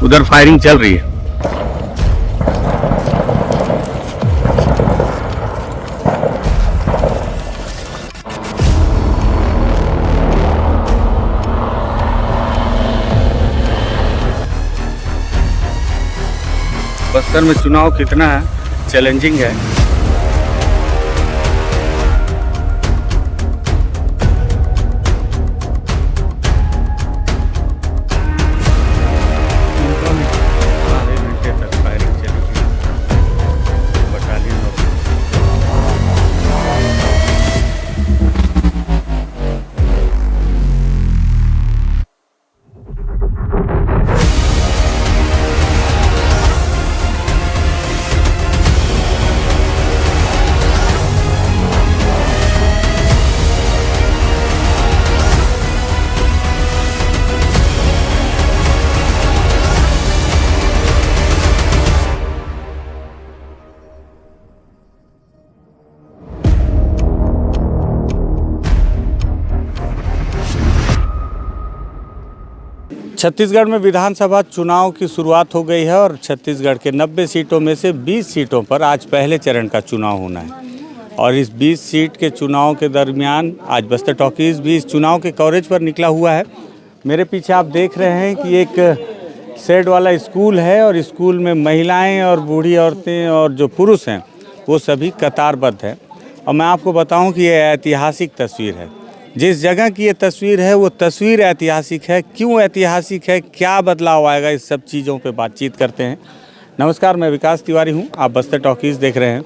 उधर फायरिंग चल रही है। बस्तर में चुनाव कितना चैलेंजिंग है। आधे घंटे तक फायरिंग चली थी बटालियन और छत्तीसगढ़ में विधानसभा चुनाव की शुरुआत हो गई है और छत्तीसगढ़ के 90 सीटों में से 20 सीटों पर आज पहले चरण का चुनाव होना है। और इस 20 सीट के चुनाव के दरमियान आज बस्तर टॉकीज़ भी इस चुनाव के कवरेज पर निकला हुआ है। मेरे पीछे आप देख रहे हैं कि एक शेड वाला स्कूल है और स्कूल में महिलाएं और बूढ़ी औरतें और जो पुरुष हैं वो सभी कतारबद्ध हैं। और मैं आपको बताऊं कि ये ऐतिहासिक तस्वीर है। जिस जगह की ये तस्वीर है वो तस्वीर ऐतिहासिक है। क्यों ऐतिहासिक है, क्या बदलाव आएगा, इस सब चीज़ों पे बातचीत करते हैं। नमस्कार, मैं विकास तिवारी हूँ, आप बस्तर टॉकीज़ देख रहे हैं।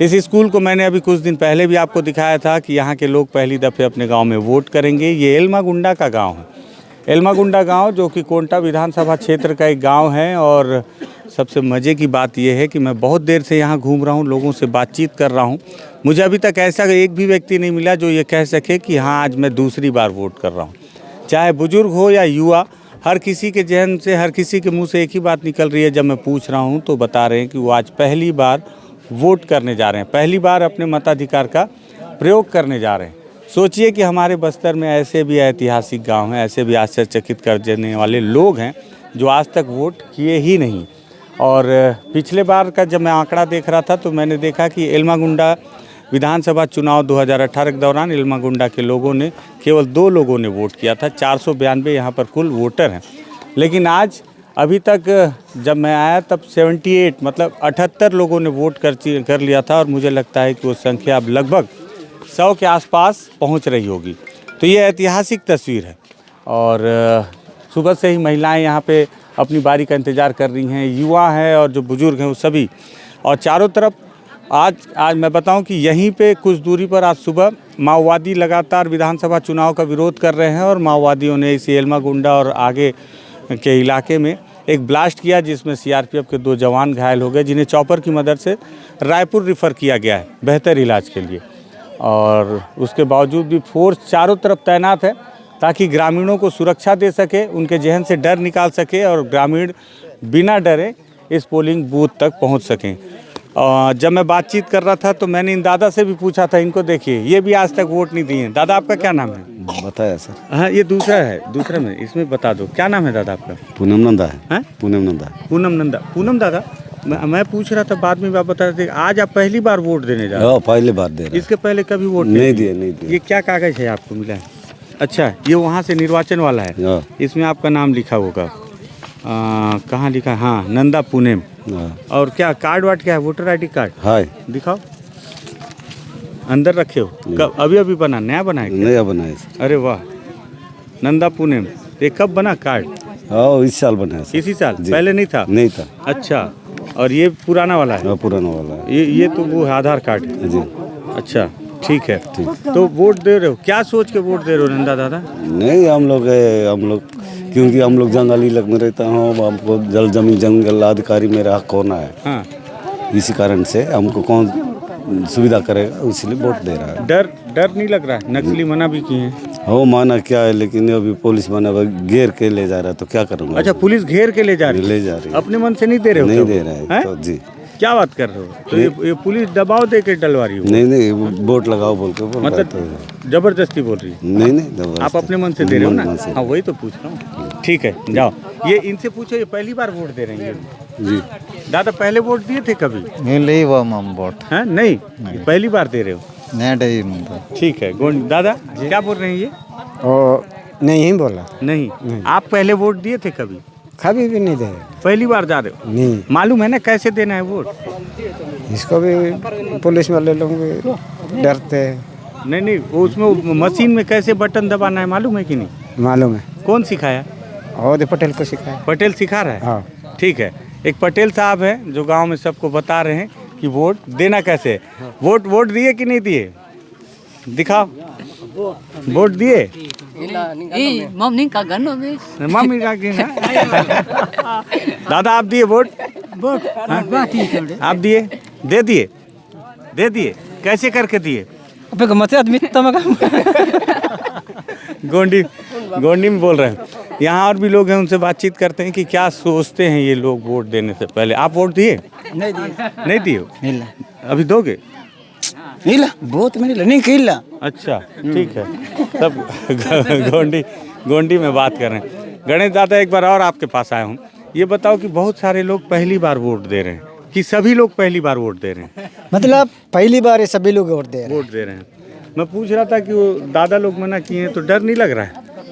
इस स्कूल को मैंने अभी कुछ दिन पहले भी आपको दिखाया था कि यहाँ के लोग पहली दफ़े अपने गांव में वोट करेंगे। ये एल्मागुंडा का गांव है। एल्मागुंडा गांव जो कि कोंटा विधानसभा क्षेत्र का एक गाँव है। और सबसे मज़े की बात यह है कि मैं बहुत देर से यहाँ घूम रहा हूँ, लोगों से बातचीत कर रहा हूँ। मुझे अभी तक ऐसा एक भी व्यक्ति नहीं मिला जो ये कह सके कि हाँ आज मैं दूसरी बार वोट कर रहा हूँ। चाहे बुजुर्ग हो या युवा, हर किसी के जहन से, हर किसी के मुंह से एक ही बात निकल रही है। जब मैं पूछ रहा हूँ तो बता रहे हैं कि वो आज पहली बार वोट करने जा रहे हैं, पहली बार अपने मताधिकार का प्रयोग करने जा रहे हैं। सोचिए कि हमारे बस्तर में ऐसे भी ऐतिहासिक गाँव हैं, ऐसे भी आश्चर्यचकित कर देने वाले लोग हैं जो आज तक वोट किए ही नहीं। और पिछले बार का जब मैं आंकड़ा देख रहा था तो मैंने देखा कि एल्मागुंडा विधानसभा चुनाव 2018 के दौरान एल्मागुंडा के लोगों ने, केवल 2 लोगों ने वोट किया था। 492 यहाँ पर कुल वोटर हैं। लेकिन आज अभी तक जब मैं आया तब 78 मतलब 78 लोगों ने वोट कर लिया था। और मुझे लगता है कि वो संख्या अब लगभग 100 के आसपास पहुँच रही होगी। तो ये ऐतिहासिक तस्वीर है। और सुबह से ही महिलाएँ यहाँ पे अपनी बारी का इंतज़ार कर रही हैं, युवा हैं और जो बुज़ुर्ग हैं वो सभी। और चारों तरफ आज मैं बताऊं कि यहीं पे कुछ दूरी पर आज सुबह माओवादी लगातार विधानसभा चुनाव का विरोध कर रहे हैं। और माओवादियों ने इस एल्मागुंडा और आगे के इलाके में एक ब्लास्ट किया जिसमें सीआरपीएफ के 2 जवान घायल हो गए, जिन्हें चॉपर की मदद से रायपुर रिफ़र किया गया है बेहतर इलाज के लिए। और उसके बावजूद भी फोर्स चारों तरफ तैनात है ताकि ग्रामीणों को सुरक्षा दे सके, उनके जहन से डर निकाल सके और ग्रामीण बिना डरे इस पोलिंग बूथ तक पहुंच सकें। जब मैं बातचीत कर रहा था तो मैंने इन दादा से भी पूछा था, इनको देखिए ये भी आज तक वोट नहीं दिए। दादा आपका क्या नाम है? बताया सर। हाँ ये दूसरा है, दूसरे में इसमें बता दो क्या नाम है दादा आपका? पूनम नंदा है। पूनम नंदा। पूनम नंदा। पूनम दादा, मैं पूछ रहा था, बाद में आप बता रहे थे आज आप पहली बार वोट देने जा रहे हैं? पहली बार दे रहे। इसके पहले कभी वोट नहीं दिए। ये क्या कागज है आपको मिला है? अच्छा, ये वहाँ से निर्वाचन वाला है, इसमें आपका नाम लिखा होगा। कहाँ लिखा? हाँ, नंदा पुनेम। और क्या कार्ड वार्ड क्या है? वोटर आईडी कार्ड है, दिखाओ। अंदर रखे हो? कब? अभी बना, नया बना है? नया बना है। अरे वाह, नंदा पुनेम। ये कब बना कार्ड? इस साल बना है। इसी साल? पहले नहीं था? नहीं था। अच्छा, और ये पुराना वाला है? पुराना वाला है। ये तो वो आधार कार्ड है जी। अच्छा, ठीक है। तो वोट दे रहे हो, क्या सोच के वोट दे रहे हो नंदा दादा? नहीं, हम लोग क्योंकि हम लोग जंगली इलाके में रहता हूँ, हमको जमीन जंगल अधिकारी मेरा हक होना है। हाँ, इसी कारण से हमको कौन सुविधा करेगा, इसलिए वोट दे रहा है। डर नहीं लग रहा है? नक्सली मना भी किए हैं। हो माना क्या है, लेकिन अभी पुलिस मना घेर के ले जा रहा है तो क्या करूँगा? अच्छा, पुलिस घेर के ले जा रही है? ले जा रही है। अपने मन से नहीं दे रहे हो? नहीं दे रहे हैं तो जी। क्या बात कर रहे हो? तो ये पुलिस दबाव दे के डलवा रही हो? नहीं नहीं, वो वोट लगाओ बोल के बोल रहा था। मतलब जबरदस्ती बोल रही है? नहीं नहीं, दबा आप अपने मन से दे रहे हो ना? मन से। हाँ, वही तो पूछ रहा हूँ। ठीक है, जाओ। ये इनसे पूछो, ये पहली बार वोट दे रहे हैं जी। दादा? पहले वोट दिए थे कभी? नहीं वो हम वोट हैं? नहीं, पहली बार दे रहे हो? नहीं ठीक है। दादा क्या बोल रहे हैं ये? और नहीं बोला, नहीं। आप पहले वोट दिए थे कभी? कभी भी नहीं दे। पहली बार जा रहे हो? नहीं, मालूम है ना कैसे देना है वोट? इसको भी पुलिस वाले लोग भी डरते हैं। नहीं, वो उसमें मशीन में कैसे बटन दबाना है मालूम है कि नहीं? मालूम है, कौन सिखाया? और पटेल को सिखाया। पटेल सिखा रहा है? हाँ, ठीक है। एक पटेल साहब हैं जो गांव में सबको बता रहे हैं कि वोट देना कैसे है। वोट दिए कि नहीं दिए? दिखाओ, वोट दिए? मम्मी का गन्नो में मम्मी का कि ना? दादा आप दिए वोट? आप दिए? दे दिए? कैसे करके दिए? गोंडी में बोल रहे हैं। यहाँ और भी लोग हैं, उनसे बातचीत करते हैं कि क्या सोचते हैं ये लोग वोट देने से पहले। आप वोट दिए? नहीं दिए हो? अभी दोगे? बहुत नहीं किला। अच्छा, ठीक है। तब गोंडी में बात कर रहे हैं। गणेश दादा, एक बार और आपके पास आया हूँ। ये बताओ कि बहुत सारे लोग पहली बार वोट दे रहे हैं कि सभी लोग पहली बार वोट दे रहे हैं? मतलब पहली बार ये सभी लोग वोट दे रहे हैं। मैं पूछ रहा था कि वो दादा लोग मना किए हैं तो डर नहीं लग रहा है?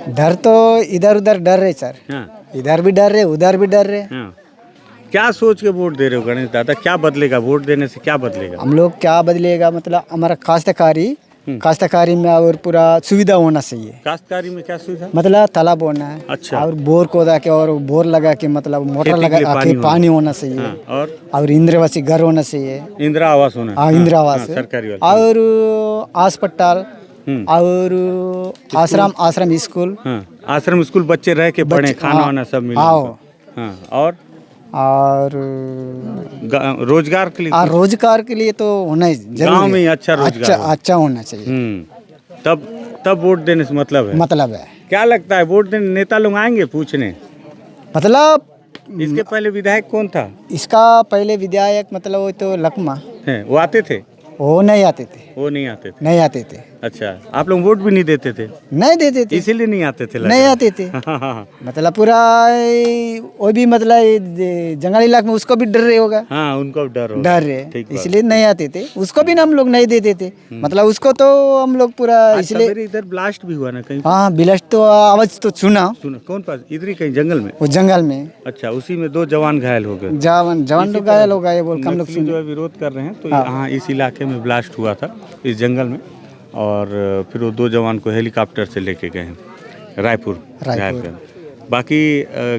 डर तो इधर उधर डर रहे सर। हाँ, इधर भी डर रहे, उधर भी डर रहे। हाँ। क्या सोच के वोट दे रहे हो गणेश दादा? क्या बदलेगा वोट देने से? क्या बदलेगा? हम लोग क्या बदलेगा, मतलब हमारा काश्तकारी में और पूरा सुविधा होना चाहिए। काश्तकारी में क्या सुविधा? मतलब तालाब होना है। अच्छा। और बोर खोदा के और बोर लगा के, मतलब मोटर खेती के लगा लिए के पानी होना चाहिए। हाँ, और इंदिरावासी घर होना चाहिए। इंदिरा आवास होना? हाँ, इंदिरा आवास सरकारी वाला। और अस्पताल और आश्रम स्कूल। हाँ, आश्रम स्कूल, बच्चे रह के पढ़े, खाना वाना सब मिले। हाँ, और रोजगार के लिए? रोजगार के लिए तो होना ही जरूरी गांव में ही है। अच्छा रोजगार अच्छा होना चाहिए। तब वोट देने से मतलब है। क्या लगता है वोट देने नेता लोग आएंगे पूछने? मतलब इसके पहले विधायक कौन था? इसका पहले विधायक मतलब वो तो लकमा है, वो आते थे? वो नहीं आते थे। नहीं आते थे। अच्छा, आप लोग वोट भी नहीं देते थे? नहीं देते थे, इसीलिए नहीं आते थे? नहीं आते थे। मतलब पूरा वो भी मतलब जंगल इलाके में उसको भी डर रहे होगा। हाँ, उनको डर रहे, इसलिए नहीं आते थे। उसको भी हम लोग नहीं देते थे। मतलब उसको तो हम लोग पूरा इसलिए। इधर ब्लास्ट भी हुआ ना कहीं? हाँ, ब्लास्ट तो आवाज तो सुना। कौन पास? इधर ही कहीं जंगल में? वो जंगल में। अच्छा, उसी में 2 जवान घायल हो गए? जवान लोग घायल हो गए बोल के हम लोग जो है विरोध कर रहे हैं। तो यहाँ इस इलाके में ब्लास्ट हुआ था, इस जंगल में, और फिर वो 2 जवान को हेलीकॉप्टर से लेके गए हैं रायपुर। बाकी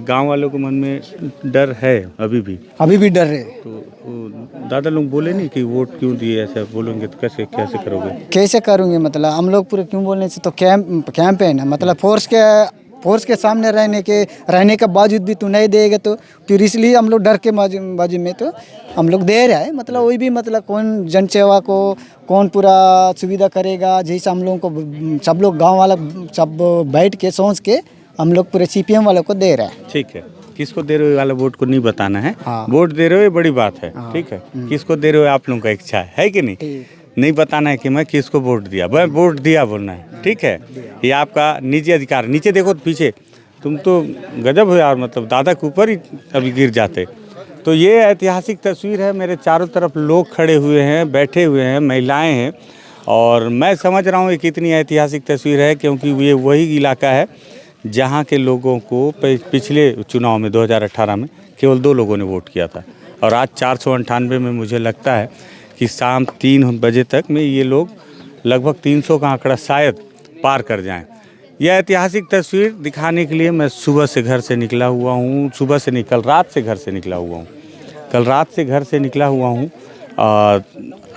गांव वालों को मन में डर है अभी भी डर है। तो दादा लोग बोले नहीं कि वोट क्यों दिए? ऐसा बोलेंगे तो कैसे करोगे? कैसे करूँगे? मतलब हम लोग पूरे क्यों बोलने से तो कैंप है ना। मतलब फोर्स के सामने रहने के बावजूद भी तू नहीं देगा तो फिर इसलिए हम लोग डर के बाजू में तो हम लोग दे रहा है। मतलब वही भी, मतलब कौन जनसेवा को कौन पूरा सुविधा करेगा, जैसे हम लोगों को सब लोग गांव वाला सब बैठ के सोच के हम लोग पूरे CPM वालों को दे रहा है। ठीक है, किसको दे रहे हो वाला वोट को नहीं बताना है। हाँ। वोट दे रहे हो ये बड़ी बात है। ठीक है, किसको दे रहे हो आप लोगों का इच्छा है कि नहीं बताना है कि मैं किसको वोट दिया, मैं वोट दिया बोलना है। ठीक है, ये आपका निजी अधिकार। नीचे देखो पीछे, तुम तो गजब हो यार, मतलब दादा के ऊपर ही अभी गिर जाते। तो ये ऐतिहासिक तस्वीर है। मेरे चारों तरफ लोग खड़े हुए हैं, बैठे हुए हैं, महिलाएं हैं, और मैं समझ रहा हूँ ये कितनी ऐतिहासिक तस्वीर है, क्योंकि ये वही इलाका है जहाँ के लोगों को पिछले चुनाव में 2018 में केवल 2 लोगों ने वोट किया था, और आज 498 में मुझे लगता है कि शाम 3 बजे तक में ये लोग लगभग 300 का आंकड़ा शायद पार कर जाएं। यह ऐतिहासिक तस्वीर दिखाने के लिए मैं सुबह से घर से निकला हुआ हूँ। कल रात से घर से निकला हुआ हूँ।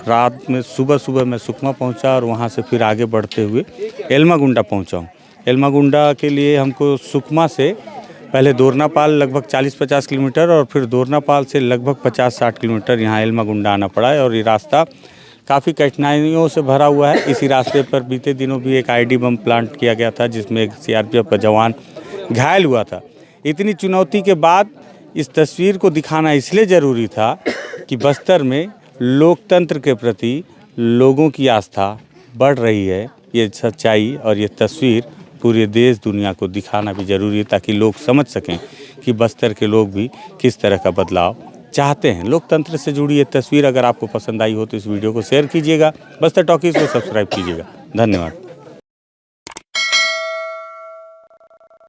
रात में सुबह मैं सुकमा पहुँचा, और वहाँ से फिर आगे बढ़ते हुए एल्मागुंडा पहुँचा हूँ। एल्मागुंडा के लिए हमको सुकमा से पहले दोरनापाल लगभग 40-50 किलोमीटर, और फिर दोरनापाल से लगभग 50-60 किलोमीटर यहाँ एल्मागुंडा आना पड़ा है। और ये रास्ता काफ़ी कठिनाइयों से भरा हुआ है। इसी रास्ते पर बीते दिनों भी एक ID बम प्लांट किया गया था, जिसमें एक CRPF का जवान घायल हुआ था। इतनी चुनौती के बाद इस तस्वीर को दिखाना इसलिए ज़रूरी था कि बस्तर में लोकतंत्र के प्रति लोगों की आस्था बढ़ रही है। ये सच्चाई और ये तस्वीर पूरे देश दुनिया को दिखाना भी ज़रूरी है, ताकि लोग समझ सकें कि बस्तर के लोग भी किस तरह का बदलाव चाहते हैं। लोकतंत्र से जुड़ी ये तस्वीर अगर आपको पसंद आई हो तो इस वीडियो को शेयर कीजिएगा, बस्तर टॉकीज़ को सब्सक्राइब कीजिएगा। धन्यवाद।